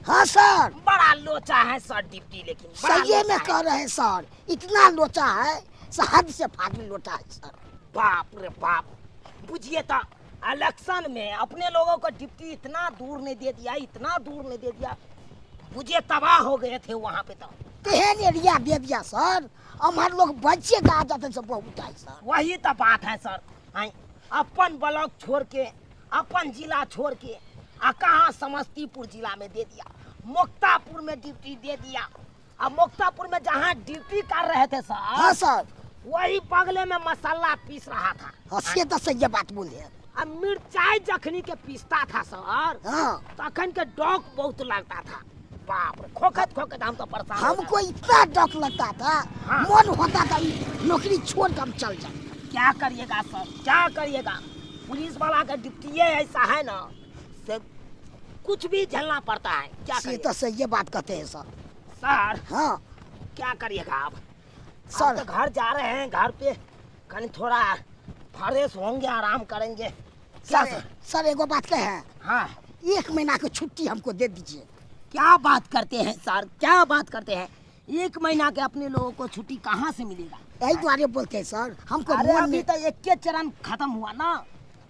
हाँ सर, बड़ा लोचा है सर डिप्टी, लेकिन सही में कह रहे हैं सर, इतना लोचा है, हद से फाजिल लोचा है सर। बाप रे बाप, बुझिए तो इलेक्शन में अपने लोगों को डिप्टी इतना दूर नहीं दे दिया, इतना दूर नहीं दे दिया, मुझे तबाह हो गए थे वहाँ पे। तो केहन एरिया दे दिया सर, हमारे लोग बच्चे कहा जाते सब बहुत है सर। वही तो बात है सर, अपन ब्लॉक छोड़ के, अपन जिला छोड़ के कहाँ समस्तीपुर जिला में दे दिया, मुक्तापुर में ड्यूटी दे दिया। अब मुक्तापुर में जहाँ ड्यूटी कर रहे थे सर, हाँ सर, वही बगले में मसाला पीस रहा था। हंसिए तो सही बात बोले। अब मिर्चाई जखनी के पीसता था सर, हाँ, तखन के डॉक बहुत लगता था। बाप रे, खोखत खोखत हम तो परेशान हो हमको इतना डर लगता था, हाँ। मन होता था नौकरी छोड़ कर हम चल जाए। क्या करिएगा सर, क्या करिएगा, पुलिस वाला का ड्यूटी ऐसा है ना, से कुछ भी झेलना पड़ता है। क्या ये करिएगा तो सही बात कहते हैं सर। सर, हाँ क्या करिएगा आप सर, तो घर जा रहे हैं, घर पे कहीं थोड़ा फ्रेश होंगे, आराम करेंगे। क्या सर, सर एगो बात कहे हैं, हाँ, 1 महीना की छुट्टी हमको दे दीजिए। क्या बात करते हैं सर, क्या बात करते हैं, 1 महीना के अपने लोगों को छुट्टी कहाँ से मिलेगा? यही द्वारे बोलते हैं सर, हमको अरे मन अभी में तो 1 चरण खत्म हुआ ना,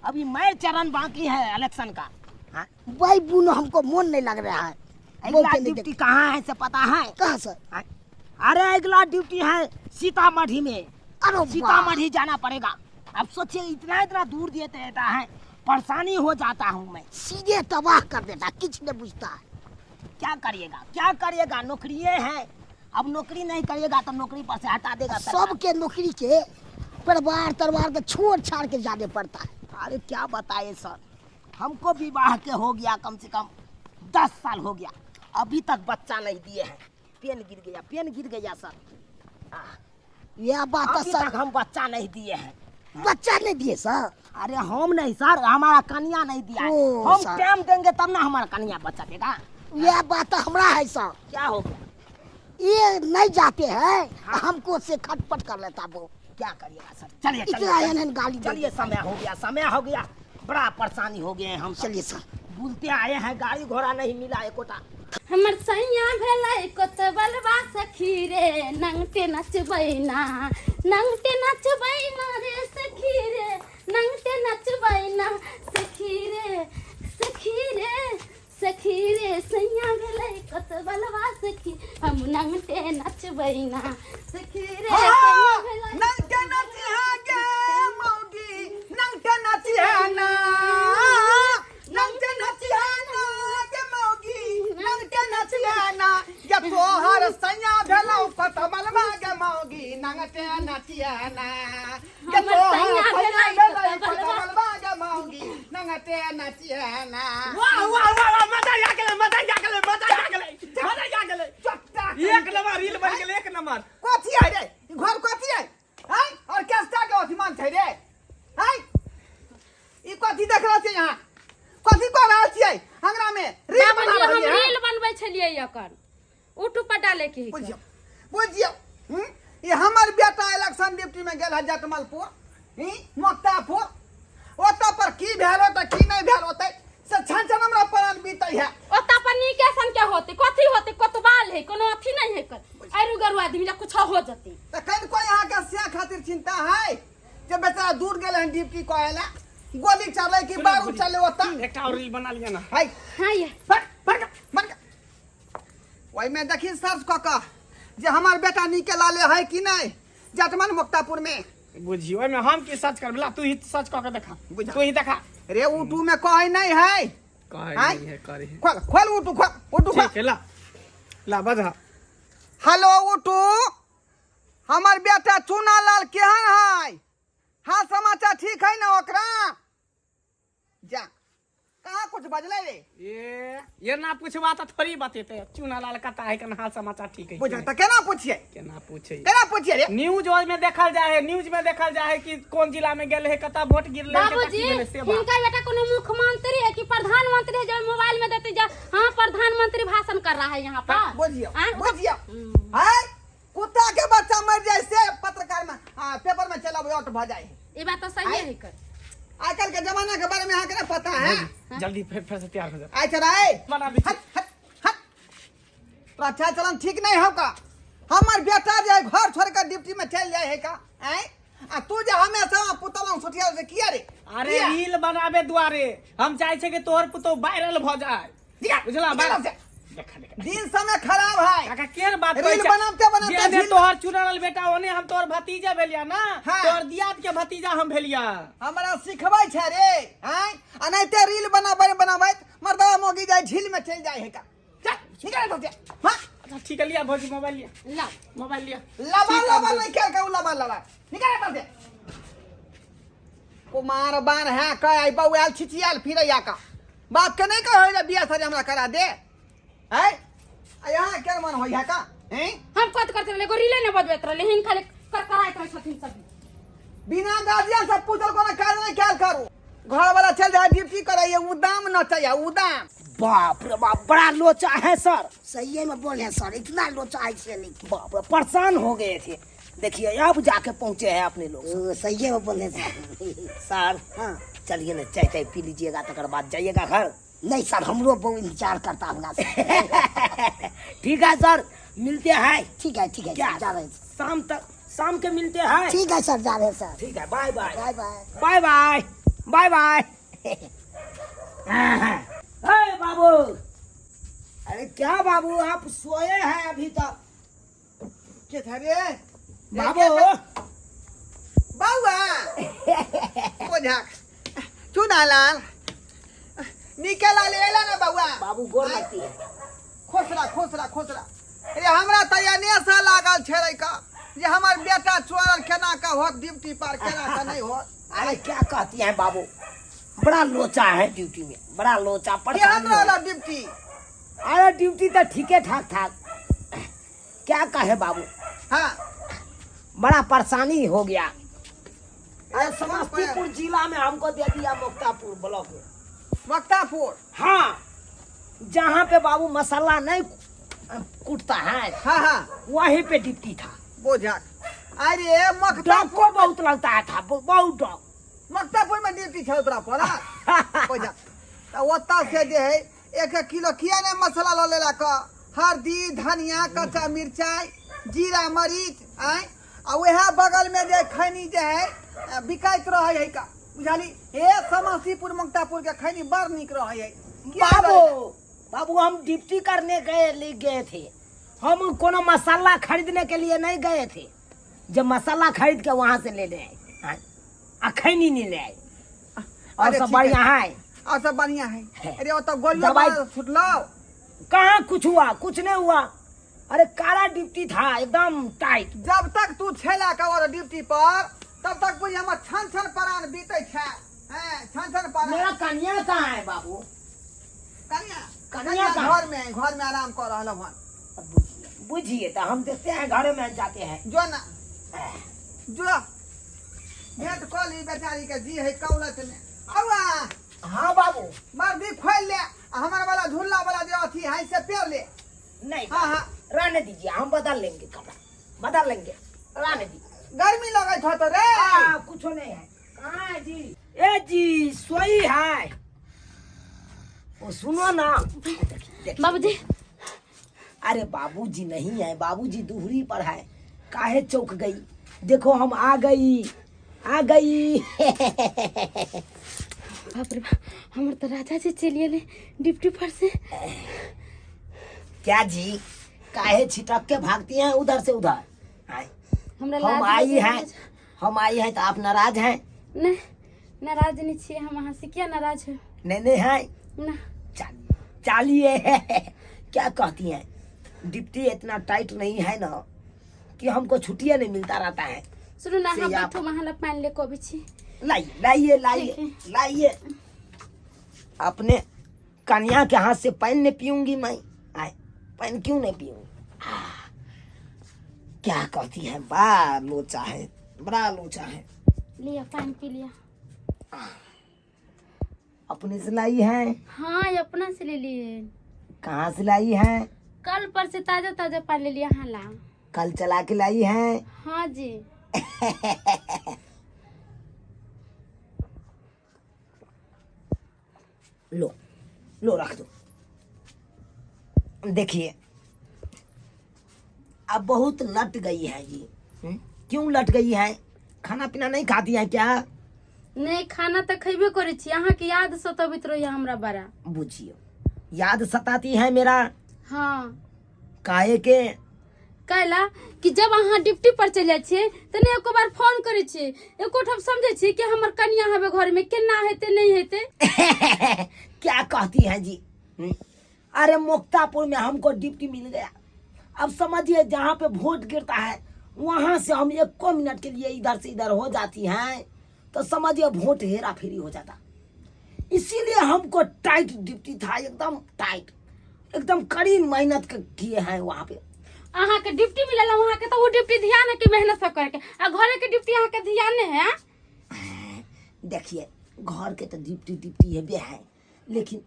अभी मैं चरण बाकी है इलेक्शन का। हाँ? वही बुनो हमको मन नहीं लग रहा है। अगला बोलते नहीं ड्यूटी कहाँ है से पता है? कहाँ सर? हाँ? अरे अगला ड्यूटी है सीतामढ़ी में, अरे वाह, सीतामढ़ी जाना पड़ेगा। अब सोचिए इतना इतना दूर देते रहता है, परेशानी हो जाता हूँ मैं। सीधे तबाह कर देता, कुछ नहीं पूछता है। क्या करिएगा, क्या करिएगा, नौकरी है, अब नौकरी नहीं करिएगा तो नौकरी पर से हटा देगा सरकार। सबके नौकरी के परिवार तरवार के छोड़ छाड़ के जाने पड़ता है। अरे क्या बताए सर, हमको विवाह के हो गया कम से कम 10 साल हो गया, अभी तक बच्चा नहीं दिए हैं। पेन गिर गया, पेन गिर गया सर। यह बात तो अभी सर, तक हम बच्चा नहीं दिए हैं। बच्चा नहीं दिए सर। अरे हम नहीं सर, हमारा कन्या नहीं दिया है। ओ, हम सर। टाइम देंगे तब ना हमारा कन्या बच्चा देगा। यह बात तो हमरा है सर, क्या हो गया, ये नहीं जाते हैं, हमको से खटपट कर लेता वो। क्या करिएगा सर, चलिए इतना चलिए एहन गाली दे चलिए, देता। समय हो गया, समय हो गया, बड़ा परेशानी हो गए हैं हम। चलिए सर, बुलते आए हैं, गाड़ी घोड़ा नहीं मिला एकोटा। हमर सैया भेलै कोतबलवा सखी रे, नंगटे नचबैना, नंगटे नचबैना रे सखी रे, नंगटे नचबैना सखी रे, सखी रे, सखी रे, सैया भेलै कोतबलवा सखी, हम नंगटे नचबैना सखी रे, सैया भेलै नंगटे नचिहा गे मौगी, नंगटे नचिहा ना, नंगटे नचिहा ना गे मौगी, नंगटे नचिहा ना, ये तोहर सैया भेलौ कोतबलवा गे मौगी, नंगटे नचिहा ना, ये तोहर सैया भेलौ कोतबलवा गे मौगी, नंगटे नचिहा ना। वाह वाह वाह वाह, मजा आ गेलै, मजा आ गेलै, मजा आ गेलै, मजा आ गेलै। एक नंबर रील बन गेलै, एक नंबर। कथी है रे, ई घर कथी है? हैं? ऑर्केस्ट्रा के अभिमान छै रे? हैं? ई कथी देख रहल छी यहाँ? कथी कऽ रहल छियै अंगना में? रील बना बाबूजी, हम रहल छियै? रील बनबै छलियै एकर यूट्यूब पर डाले के बुझियौ, बुझियौ, ई हमर बेटा इलेक्शन ड्यूटी में गेल है जटमलपुर, मुक्तापुर, ओतऽ पर की भेल होतै की नहीं भेल होतै से छन छन हमरा प्राण बीतै है। ओता पर निकेशन के होते, कथी होते, कोतवाल है, कोनो अथी नहीं है कर आरु गरु आदमी ला कुछ हो जती। तो कहीं कोई यहाँ के सिया खातिर चिंता है जे बेचारा दूर गेल है ड्यूटी कहेला, गोली चले कि बारूद चले ओतऽ? एकटा और रील बना लिया ना। है हां ये वही में देखी सर्च कऽ कऽ जे हमार बेटा निकलाले है कि नहीं जटमन मुक्तापुर में। बुझियो, ओहिमे हम की सर्च करबला, तू ही सर्च कऽ के देखा, बुझा। तू ही देखा। रे ऊटू में कहे नहीं है, कहे हैं? नहीं है, करे है। खोल खोल ऊटू, खोल ऊटू, खोल। ठीक है, ला ला बजा। हेलो ऊटू, हमार बेटा चूनालाल केहन है? हाँ समाचार ठीक है ना ओकरा? जा कहाँ कुछ बजले रे? ये ना पूछबा तो थोड़ी बतेते, चूनालाल कता है कन हाल समाचार ठीक है। बुझा तो केना पूछिए, केना पूछे? केना पूछिए रे? न्यूज में देखल जाए है, न्यूज में देखल जाए है कि कौन जिला में गेल है, कता वोट गिरले, कता बाबूजी, की भेलै से बात। इनका बेटा कोनो मुख्यमंत्री है कि प्रधानमंत्री है जो मोबाइल में देते जा? हाँ, प्रधानमंत्री भाषण कर रहा है यहाँ पर। बुझियो, हाँ? बुझियो, है कुत्ता के बच्चा मर जाए से पत्रकार में पेपर में चला वोट भ जाए। ये बात तो सही है कर। आजकल के जमाना के बारे में यहाँ के ना पता है? जल्दी फिर से तैयार हो जा। आय चराए बना दी। हट हट हट तो अच्छा चलन ठीक नहीं हो का। हमार बेटा जो है घर छोड़ कर ड्यूटी में चल जाए है का हैं? आ तू जो हमेशा पुतला सोटिया से किया रे। अरे रील बनावे दुआरे हम चाहे छे कि तोहर पुतो वायरल भ जाए बुझला बात देखा देखा दिन समय खराब है। काका केर बात रील बनाते जेने तोहर चुनल बेटा ओने हम तोहर भतीजा भेलिया ना हाँ। तोहर दियाद के भतीजा हम भेलिया हमरा सिखबै छै रे हैं? आ नहीं ते रील बनाबै मर्दवा मोगी जाए झील में चल जाए है का। चल निकल तो हां अच्छा ठीक है लिया भौजी मोबाइल लिया ला मोबाइल लिया लबा नहीं खेल का लबा निकल तो दे। कुमार बान है का आई बउआल छिचियाल फिरैया का बात के नहीं कहो रे बियाह सारी हमरा करा दे है। आ यहाँ केर मन होई है का हैं? हम कत करते ले गोरीले न बजबैत रहले हिन खाली कर कराइत रह छथिन सब बिना गाजिया सब पूछल कोनो काज नहीं क्या करू। घर वाला चल जाए ड्यूटी करे उदाम न चाहिए उदाम। बाप रे बाप बड़ा लोचा है सर। सही में बोले सर, इतना लोचा है से नहीं। बाप रे परेशान हो गए थे। देखिए अब जाके पहुंचे हैं अपने लोग। सही में बोले सर। सर हाँ चलिए ना चाय चाय पी लीजिएगा तकर बाद जाइएगा घर। नहीं सर, हमरो बहुत इंतजार करता होगा सर। ठीक है सर मिलते हैं। ठीक है क्या सर, जा रहे हैं। शाम तक शाम के मिलते हैं। ठीक है सर, जा रहे हैं सर। ठीक है bye bye bye bye. Bye bye bye bye. हे बाबू, अरे क्या बाबू आप सोए हैं अभी तक? के था रे बाबू बाबा को झाक चुनालाल निकला लेला ना बाबा। बाबू गोर लगती है। खोसरा अरे हमरा तैयार सा लागल छे का जे हमार बेटा चोरल केना का होत ड्यूटी पर केना का नहीं होत। अरे क्या कहती हैं बाबू, बड़ा लोचा है ड्यूटी में, बड़ा लोचा ये परेशानी हमरा हो। ला ड्यूटी अरे ड्यूटी तो ठीके ठाक था, क्या कहे बाबू, हां बड़ा परेशानी हो गया। अरे समस्तीपुर जिला में हमको दे दिया मुक्तापुर ब्लॉक में। वक्तापुर हाँ, जहाँ पे बाबू मसाला नहीं कूटता है हां वहीं पे ड्यूटी था। बोझाक अरे डॉग मक्तापुर को बहुत लगता था, बहुत डॉग। मक्तापुर में ड्यूटी छे तोरा पर बोझाक त ओता से जे है 1 किलो किया ने मसाला ल लेला का हल्दी धनिया कच्चा मिर्चाई जीरा मरीच आय आ वह बगल में जे खैनी जे है बिकाइत रहे है का बुझाली। हे समस्तीपुर मक्तापुर के खैनी बड़ निक रहे है। बाबू हम ड्यूटी करने गए थे, हम कोनो मसाला खरीदने के लिए नहीं गए थे। जब मसाला खरीद के वहाँ से ले आए, खैनी नहीं ले आए। और अरे सब ठीक बढ़िया है। है, और सब बढ़िया है। अरे वो तो दवाई गोलियां फुटलो कहाँ कुछ हुआ, कुछ नहीं हुआ। अरे काला ड्यूटी था एकदम टाइट। जब तक तू छेला का और ड्यूटी पर तब तक बुझ हमर छन परान बीते छे हैं। छन परान मेरा कन्या कहाँ है बाबू? कन्या घर में आराम कर रहल हन। बुझिए तो हम देखते हैं घर में जाते हैं। जो ना जो भेंट कर ली बेचारी के जी है कौलत में आवा। हाँ बाबू, मार भी खोल ले हमार वाला झूला वाला जो अथी है से पेर ले। नहीं हाँ हाँ रहने दीजिए, हम बदल लेंगे कपड़ा, बदल लेंगे, रहने दीजिए। गर्मी लगे था तो रे कुछ नहीं है। कहाँ है जी? ए जी सोई है। वो सुनो ना, देखिए। बाबूजी अरे बाबूजी नहीं है, बाबूजी दूहरी पर है। काहे चौक गई? देखो हम आ गई। बाप रे बाप, हमर तो राजा जी चलिए ले डिप्टी पर से। क्या जी, काहे छिटक के भागती हैं उधर से उधर? आए। हमरा हम लाज आई लगे हैं, हम आई हैं तो आप नाराज हैं? नहीं, नाराज नहीं छे हम, अहाँ से क्या नाराज है नहीं है ना। चालिए क्या कहती हैं, डिप्टी इतना टाइट नहीं है ना कि हमको छुट्टियां नहीं मिलता रहता है। सुनो ना, से हम आप- बैठो वहाँ ला पानी ले को बिछी। लाइए अपने कन्या के हाथ से पानी नहीं पीऊंगी मैं। आए, पानी क्यों नहीं पीऊंगी? क्या कहती है, बड़ा लोचा है, बड़ा लोचा है। लिया पानी पी लिया। अपने से लाई है? हाँ, ये अपना से ले लिए। कहाँ से लाई है? कल पर से ताजा ताजा पानी ले लिया। हाँ ला। कल चला के लाई है? हाँ जी। लो रख दो। देखिए अब बहुत लट गई है जी। क्यों लट गई है? खाना पीना नहीं खाती है क्या? नहीं खाना तो खेबे करे छी, अहाँ के याद सताबित रही हमरा बड़ा। बुझियो याद सताती है मेरा। हाँ काहे के? कहला कि जब अहाँ ड्यूटी पर चले छिए त ने एको बार फोन करे छी, एको ठप समझे छी कि हमर कन्या हवे घर में, केना हेते नहीं हेते। क्या कहती है जी? अरे मुक्तापुर में हमको ड्यूटी मिल गया। अब समझिए जहाँ पे वोट गिरता है वहां से हम 1 मिनट के लिए इधर से इधर हो जाती हैं तो समझिए वोट हेरा फेरी हो जाता। इसीलिए हमको टाइट ड्यूटी था, एकदम टाइट, एकदम कड़ी मेहनत किए हैं वहाँ पे। अहाँ के ड्यूटी मिलल वहाँ के, तो वो ड्यूटी ध्यान है कि मेहनत सब करके, आ घरे के ड्यूटी अहाँ के ध्यान है। देखिए घर के तो ड्यूटी है बे है, लेकिन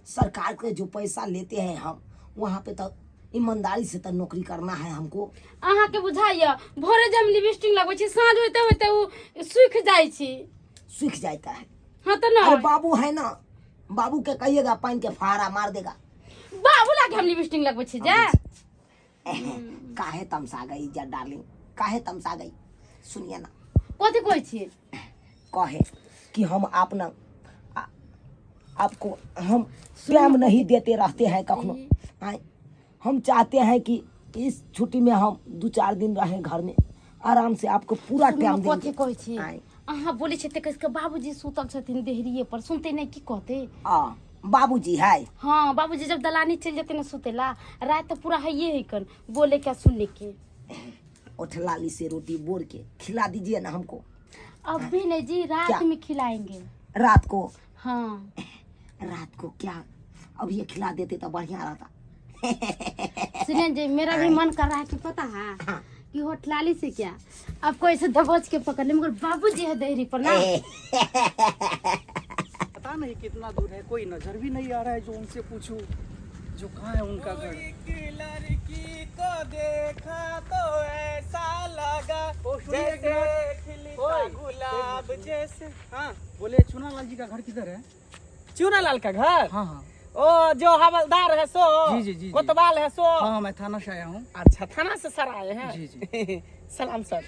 सरकार के जो पैसा लेते हैं हम वहाँ पे तो ईमानदारी से तो नौकरी करना है हमको। अहाँ के बुझाइया भोरे जब लिपस्टिक लगबै छी साँझ होते होते वो सूख जाय छी। सूख जाता है। हाँ तो ना अरे बाबू है ना, बाबू के कहिएगा पानी के फहारा मार देगा। बाबू लागे हम लिपस्टिक लगबै छी जा। काहे तमसा गई जा डार्लिंग, काहे तमसा गई? सुनिए ना कथी कहै छी? कहे कि हम अपना आपको हम प्रेम नहीं देते रहते हैं कखनो। हम चाहते हैं कि इस छुट्टी में हम 2-4 दिन रहें घर में, आराम से आपको पूरा टाइम देंगे। कथी कहै छी? अहाँ बोले छै त कसके बाबूजी सुतल छथिन देहरिए पर, सुनते नहीं की कहते? बाबूजी है? हाँ बाबूजी जब दलानी चल जाते ना सुतेला, रात तो पूरा है ये है कर बोले क्या सुनने के। उठलाली से रोटी बोर के खिला दीजिए ना हमको। अब भी नहीं जी, रात में खिलाएंगे। रात को? हाँ रात को क्या? अब ये खिला देते तो बढ़िया रहता। सुनिए जी, मेरा भी मन कर रहा है कि पता है कि होटलाली से क्या आपको ऐसे दबोच के पकड़ने, मगर बाबूजी है देहरी पर ना। पता नहीं कितना दूर है, कोई नजर भी नहीं आ रहा है जो उनसे पूछूं जो कहाँ है उनका घर। एक लड़की को देखा तो ऐसा लगा जैसे खिलता गुलाब जैसे। हाँ बोले चूनालाल जी का घर किधर है? चूनालाल का घर? हाँ हाँ ओ जो हवलदार है सो, जी। कोतवाल है सो। हाँ मैं थाना से आया हूँ। अच्छा थाना से सर आए हैं? जी। सलाम सर।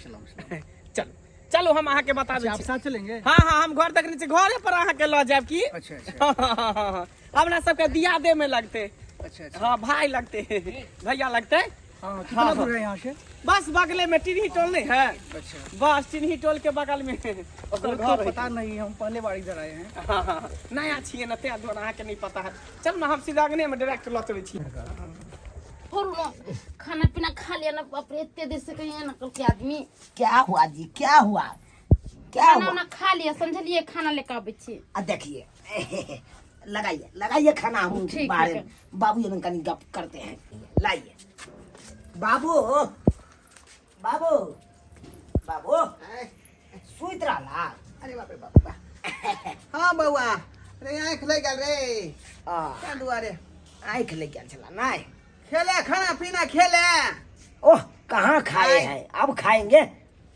चलो चलो हम अहाँ के बता आप दें। साथ चलेंगे? हाँ हम घर तक नीचे घर पर अहाँ के लो जाब की। अच्छा हमरा सबके दियादे में लगते। अच्छा हाँ भाई लगते, भैया लगते। हाँ कितना दूर है यहाँ से? बस बगले में टिन्ही टोल नहीं है? अच्छा बस टिन्ही टोल के बगल में तो पता नहीं, हम पहले बार इधर आए हैं। हाँ नया छिए ना, त्या द्वारा अहाँ के नहीं पता है। चल ना हम सीधा अगने में डायरेक्ट लौ चले छी। और खाना पीना खा लिया ना, बाप रे इतने देर से कहीं ना कल के आदमी। क्या हुआ जी, क्या हुआ? क्या खाना हुआ? ना खा लिया, समझलिए खाना लेकर आबे छी। देखिए लगाइए खाना, हम ठीक बारे है। बाबू ये कनी गप करते हैं। लाइए बाबू बाबू बाबू सुइत रहा। अरे बाप रे बाप। हाँ बउआ, अरे आँख लग गल रे। क्या दुआरे आँख ले क्या चला ना? खेले खाना पीना खेले। ओह कहाँ खाए हैं, अब खाएंगे।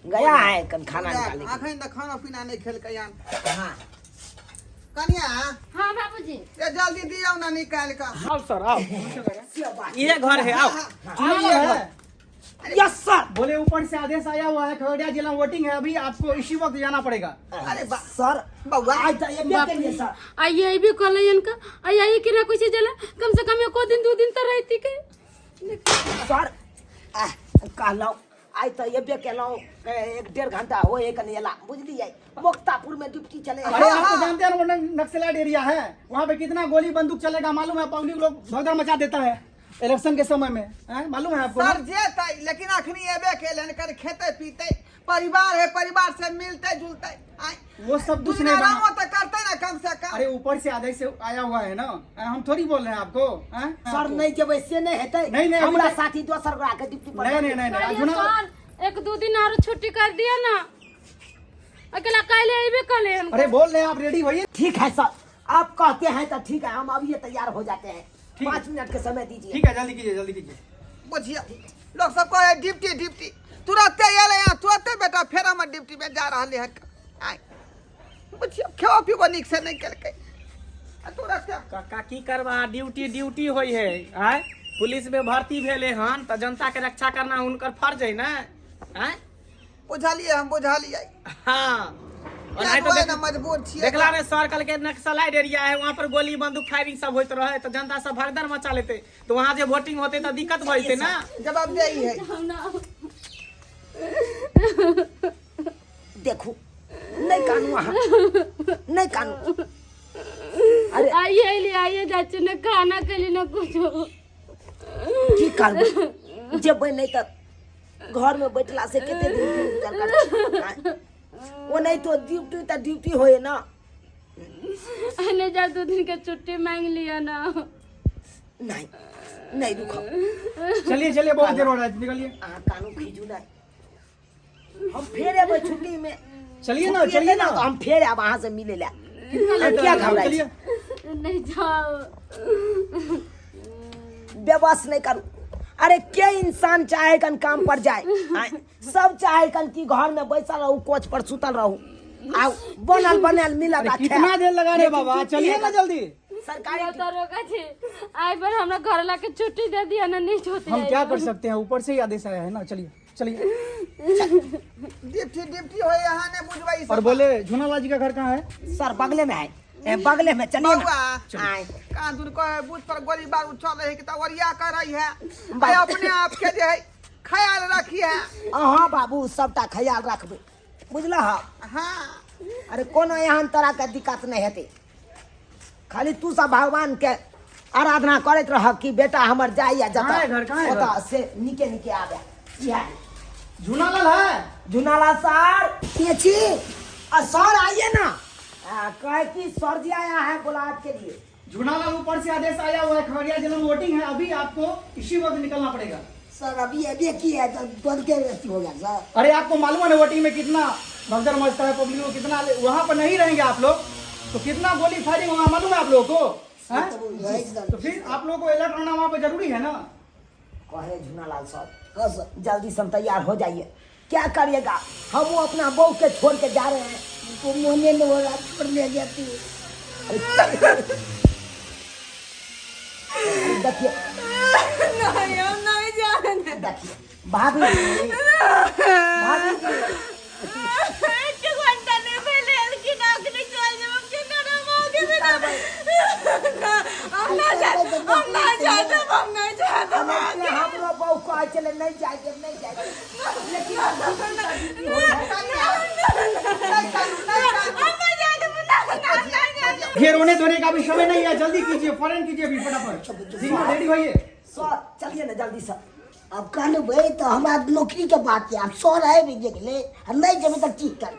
गया है कल खाना निकालने के लिए। अखन तो खाना पीना नहीं खेल कयान। हाँ कन्या हाँ बाबूजी ये जल्दी दियो ना निकाल का। आओ सर आओ, ये घर है, आओ। Yes sir. बोले ऊपर से आदेश आया हुआ है, खगड़िया जिला में वोटिंग है, अभी आपको इसी वक्त जाना पड़ेगा। अरे सर बउआ आज तो ये क्या करिए सर? आइए भी कल इनका आइए कि ना कुछ जला, कम से कम 1 दिन तो रहती के। सर कहलौं आई तो ये बे केलौं 1-1.5 घंटा हो एक नेला बुझलिए। मुक्तापुर में ड्यूटी चले। अरे आप तो जानते हैं वो नक्सलाइट एरिया है, वहाँ पे कितना गोली बंदूक चलेगा मालूम है? पब्लिक लोग भगदड़ मचा देता है इलेक्शन के समय में, मालूम है आपको? सर जे तै, लेकिन अखनी एबे केलन कर खेते पीते, परिवार है, परिवार से मिलते जुलते। वो सब कुछ नहीं रामो बना। तो करते ना कम से कम। अरे ऊपर से आदेश से आया हुआ है ना, हम थोड़ी बोल रहे हैं आपको। सर नहीं जब ऐसे नहीं हेतै, नहीं, अभी हमरा तक- साथी दोसर गोरा के ड्यूटी पर नहीं कहिए सर 1-2 दिन और छुट्टी कर दिया ना, अकेला काले आइबे कले हम। अरे बोल रहे हैं आप, रेडी होइए। ठीक है सर, आप कहते हैं तो ठीक है, हम अभी ये तैयार हो जाते हैं। ठीक है। 5 मिनट के समय दीजिए। ठीक है जल्दी कीजिए। बुझिया लोग सब कहे ड्यूटी तुरंत ये ले यहाँ तुरंत बेटा फेरा में ड्यूटी में जा रहा है। आय बुझिया खेओ पीबो निक से नहीं करके तुरंत काका की करवा, ड्यूटी होई है। आय पुलिस में भर्ती भेले हन तो जनता के रक्षा करना उनकर फर्ज है ना। हैं? बुझलिए हम बुझलिए हाँ और क्या नहीं तो हुआ ना मजबूर छिए देखला रे सर्कल के नक्सलाइट एरिया है, वहाँ पर गोली बंदूक फायरिंग सब होते रहे तो जनता सब भगदड़ मचा लेते, तो वहाँ जो वोटिंग होते तो दिक्कत भइते ना। जवाब दे ही है। देखो नहीं कानू वहाँ नहीं कानू। अरे आइए आइए चाची ने खाना के लिए ना कुछ की करबो जेबै नहीं तो घर में बैठला से केते दिन गुजर कर। वो नहीं तो ड्यूटी होए ना। आने जा 2 दिन का छुट्टी मांग लिया ना। नहीं नहीं रुको चलिए चलिए बहुत देर हो रहा है, निकलिए। कानू खींचू नहीं, हम फिर अब छुट्टी में चलिए ना चलिए ना। तो हम फिर अब वहाँ से मिले ला। चलिए, क्या घबराई चलिए। नहीं जाओ। बेबस नहीं करू। अरे के इंसान चाहे कन काम पर जाए, सब चाहे कन की घर में बैसल रहू कोच पर सुतल रहू आ बनल बनल मिला अरे कितना देर लगा रहे बाबा, चलिए ना जल्दी। सरकारी दरोगा जी आई पर हमरा घर ला के छुट्टी दे दिया ना, नहीं होती। हम क्या कर सकते हैं, ऊपर से ही आदेश आया है ना। चलिए चलिए। डिप्टी हो यहाँ ने बुझवाई और बोले झूनालाल जी का घर कहाँ है? सर बगले में है, बगले में चलिए ना। बउआ आए। कहाँ दूर को बूथ पर गोली बारूद चल रही है कि तो वरिया कर रही है। बाप। अपने आप के जो है ख्याल रखिए। हाँ बाबू सबटा ख्याल रखबे बुझला। हाँ अरे कोनो यहाँ तरह के दिक्कत नहीं हेते, खाली तू सब भगवान के आराधना करते रह कि बेटा हमर जाइए कहाँ है घर, कहाँ है घर? जता से निके निके आवे। यह झूनालाल है? जुनाला सर ये छी सर आइए ना। कहे कि सर जी आया है गुलाब के लिए। झूनालाल ऊपर से आदेश आया हुआ है, खगड़िया जिला में वोटिंग है, अभी आपको इसी वक्त निकलना पड़ेगा। सर अभी अभी की है तो तुरंत के व्यक्ति हो गया सर। अरे आपको मालूम है ना वोटिंग में कितना भगदड़ मचता है, पब्लिक को कितना, वहाँ पर नहीं रहेंगे आप लोग तो कितना गोली फायरिंग वहाँ मालूम है आप लोगों को? हैं? तो फिर आप लोगों को अलर्ट रहना वहाँ पे जरूरी है ना। कहे झूनालाल सर हाँ सर जल्दी से तैयार हो जाइए। क्या करिएगा, हम वो अपना बहू के छोड़ के जा रहे हैं, तो मोने ने वो रात पर ले गया थी। देखिए नहीं जाने देखिए भाभी भाभी हम बहू को चले नहीं जाएंगे नहीं जाएंगे ये रोने धोने का भी समय नहीं है, जल्दी कीजिए, फौरन कीजिए अभी फटाफट, रेडी होइए। सर चलिए ना जल्दी सर। अब कहने भाई तो हमारा नौकरी के बात है, आप सौ रहे भी ले नहीं जब तक ठीक कर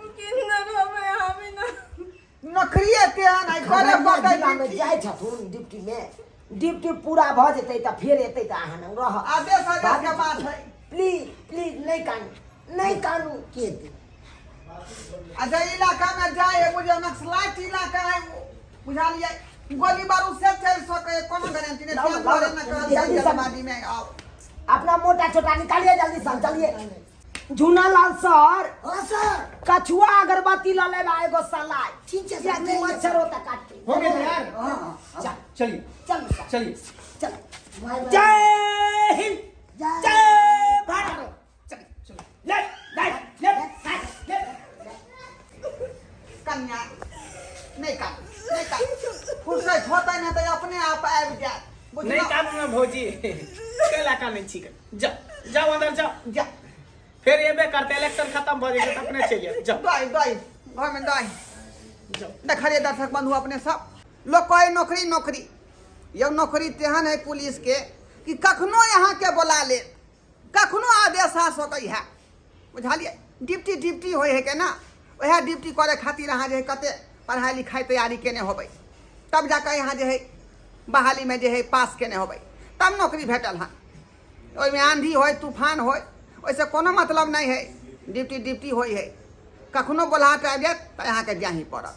नौकरी नहीं करे जाए छथुन ड्यूटी में, ड्यूटी पूरा भ जेतै त फिर एतै त अहाँ न रह। आदेश आदेश के बात है। प्लीज प्लीज नहीं कानू के दे। अच्छा इलाका में जाए मुझे नक्सलाइट इलाका है वो बुझा लिया, गोली बारूद से चल सके कोनो गारंटी नहीं। लाओ, क्या लाओ, बोले ना कर जल्दी जल्दी से। समाधि में आओ। अपना मोटा छोटा निकालिए जल्दी सर चलिए। झूनालाल सर हां सर कछुआ अगरबत्ती ला ले एगो सलाई ठीक है सर नहीं मच्छर होता काट के हो गया तैयार? हां चलिए चल सर चलिए। चल जय हिंद जय भारत। ले ले ले कन्या नहीं कर फुर्सत होता नहीं तो अपने आप आ जाए नहीं कानू में भौजी के इलाका नहीं छिक, जाओ अंदर जाओ जा फिर ये बे करते इलेक्शन खत्म हो जाए तो अपने चाहिए जाओ दाई घर में दाई देखिए दर्शक बंधु अपने सब लोग कहे नौकरी ये नौकरी तेहन है पुलिस के कि कखनो यहाँ के बोला ले, कखनो आदेश आ सकै है बुझलिए। डिप्टी होय है के ना, वह डिप्टी करे खातिर अहाँ जे कते पढ़ाई लिखाई तैयारी केने होबै, तब जाकर यहाँ जे है बहाली में जे है पास केने होबै, तब नौकरी भेटल हन। ओहिमे आंधी होय तूफान होय वैसे कोनो मतलब नहीं है, डिप्टी होय है, कखनो बोलाहट आबि जायत तऽ अहाँके जाही पड़त।